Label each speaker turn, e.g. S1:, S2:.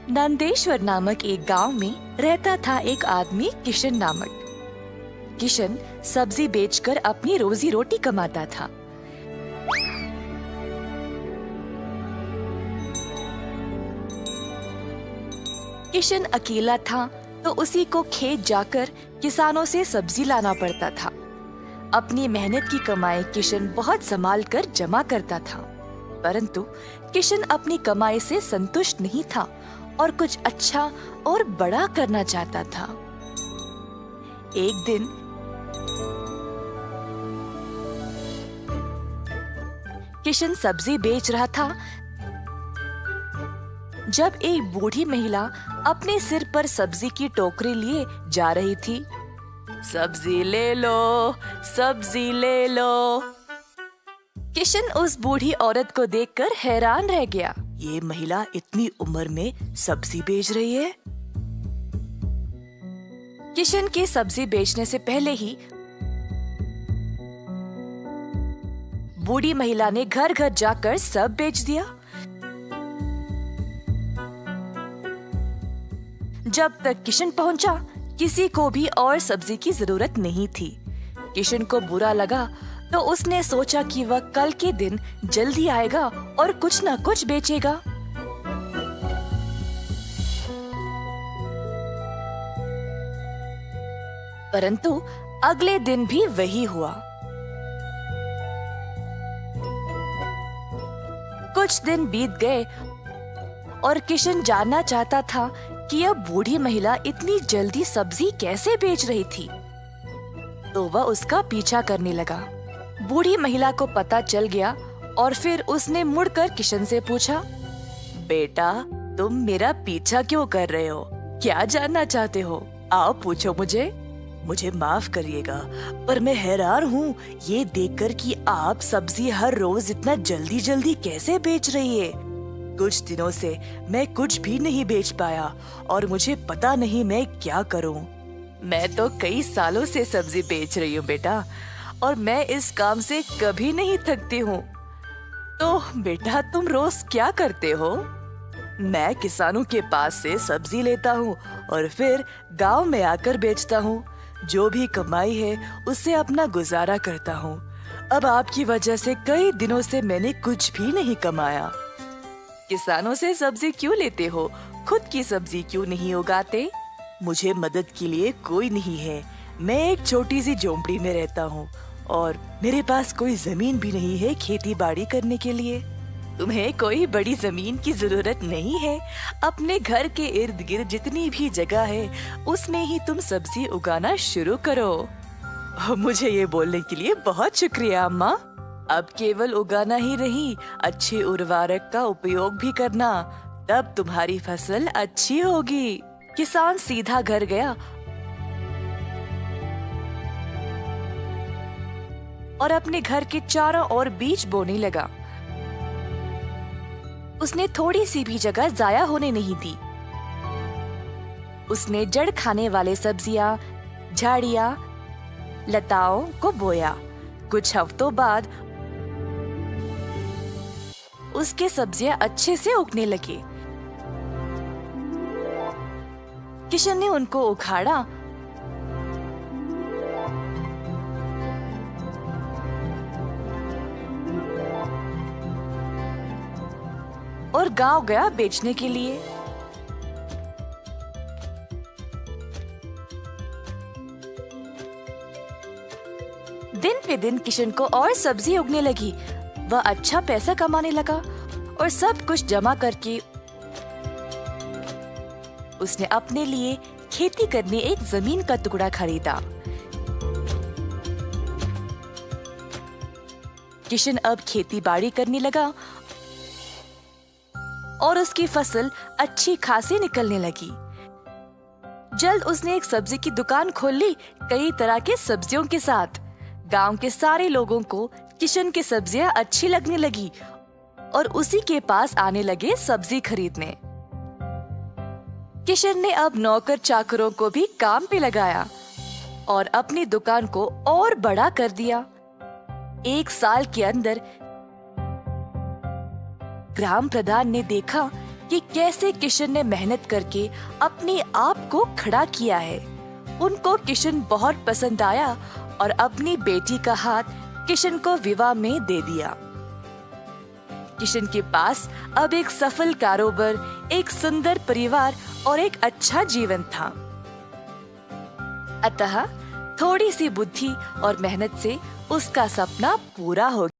S1: नंदेश्वर नामक एक गांव में रहता था एक आदमी किशन नामक। किशन सब्जी बेचकर अपनी रोजी रोटी कमाता था। किशन अकेला था तो उसी को खेत जाकर किसानों से सब्जी लाना पड़ता था। अपनी मेहनत की कमाई किशन बहुत संभाल कर जमा करता था, परंतु किशन अपनी कमाई से संतुष्ट नहीं था और कुछ अच्छा और बड़ा करना चाहता था। एक दिन किशन सब्जी बेच रहा था जब एक बूढ़ी महिला अपने सिर पर सब्जी की टोकरी लिए जा रही थी। सब्जी ले लो, सब्जी ले लो। किशन उस बूढ़ी औरत को देखकर हैरान रह गया। ये महिला इतनी उम्र में सब्जी बेच रही है। किशन के सब्जी बेचने से पहले ही बूढ़ी महिला ने घर घर जाकर सब बेच दिया। जब तक किशन पहुंचा, किसी को भी और सब्जी की जरूरत नहीं थी। किशन को बुरा लगा तो उसने सोचा कि वह कल के दिन जल्दी आएगा और कुछ न कुछ बेचेगा। परंतु अगले दिन भी वही हुआ। कुछ दिन बीत गए और किशन जानना चाहता था कि यह बूढ़ी महिला इतनी जल्दी सब्जी कैसे बेच रही थी, तो वह उसका पीछा करने लगा। बूढ़ी महिला को पता चल गया और फिर उसने मुड़कर किशन से पूछा, बेटा, तुम मेरा पीछा क्यों कर रहे हो? क्या जानना चाहते हो? आओ पूछो मुझे। मुझे माफ करिएगा, पर मैं हैरान हूँ ये देखकर कि आप सब्जी हर रोज इतना जल्दी जल्दी कैसे बेच रही है। कुछ दिनों से मैं कुछ भी नहीं बेच पाया और मुझे पता नहीं मैं क्या करूं। मैं तो कई सालों से सब्जी बेच रही हूँ बेटा, और मैं इस काम से कभी नहीं थकती हूँ। तो बेटा, तुम रोज क्या करते हो? मैं किसानों के पास से सब्जी लेता हूँ और फिर गांव में आकर बेचता हूँ। जो भी कमाई है उससे अपना गुजारा करता हूँ। अब आपकी वजह से कई दिनों से मैंने कुछ भी नहीं कमाया। किसानों से सब्जी क्यों लेते हो? खुद की सब्जी क्यों नहीं उगाते? मुझे मदद के लिए कोई नहीं है। मैं एक छोटी सी झोंपड़ी में रहता हूँ और मेरे पास कोई जमीन भी नहीं है खेती बाड़ी करने के लिए। तुम्हें कोई बड़ी जमीन की जरूरत नहीं है। अपने घर के इर्द गिर्द जितनी भी जगह है उसमें ही तुम सब्जी उगाना शुरू करो। मुझे ये बोलने के लिए बहुत शुक्रिया अम्मा। अब केवल उगाना ही नहीं, अच्छे उर्वरक का उपयोग भी करना, तब तुम्हारी फसल अच्छी होगी। किसान सीधा घर गया और अपने घर के चारों ओर बीज बोने लगा। उसने थोड़ी सी भी जगह जाया होने नहीं दी। उसने जड़ खाने वाले सब्जियां, झाड़ियां, लताओं को बोया। कुछ हफ्तों बाद उसके सब्जियां अच्छे से उगने लगी। किशन ने उनको उखाड़ा और गांव गया बेचने के लिए। दिन पे दिन किशन को और सब्जी उगने लगी। वह अच्छा पैसा कमाने लगा और सब कुछ जमा करके उसने अपने लिए खेती करने एक जमीन का टुकड़ा खरीदा। किशन अब खेती बाड़ी करने लगा और उसकी फसल अच्छी खासी निकलने लगी। जल्द उसने एक सब्जी की दुकान खोल ली, कई तरह के सब्जियों के साथ। गांव के सारे लोगों को किशन की सब्जियां अच्छी लगने लगी और उसी के पास आने लगे सब्जी खरीदने। किशन ने अब नौकर चाकरों को भी काम पे लगाया और अपनी दुकान को और बड़ा कर दिया। एक साल के अंदर ग्राम प्रधान ने देखा कि कैसे किशन ने मेहनत करके अपने आप को खड़ा किया है। उनको किशन बहुत पसंद आया और अपनी बेटी का हाथ किशन को विवाह में दे दिया। किशन के पास अब एक सफल कारोबार, एक सुंदर परिवार और एक अच्छा जीवन था। अतः थोड़ी सी बुद्धि और मेहनत से उसका सपना पूरा हो गया।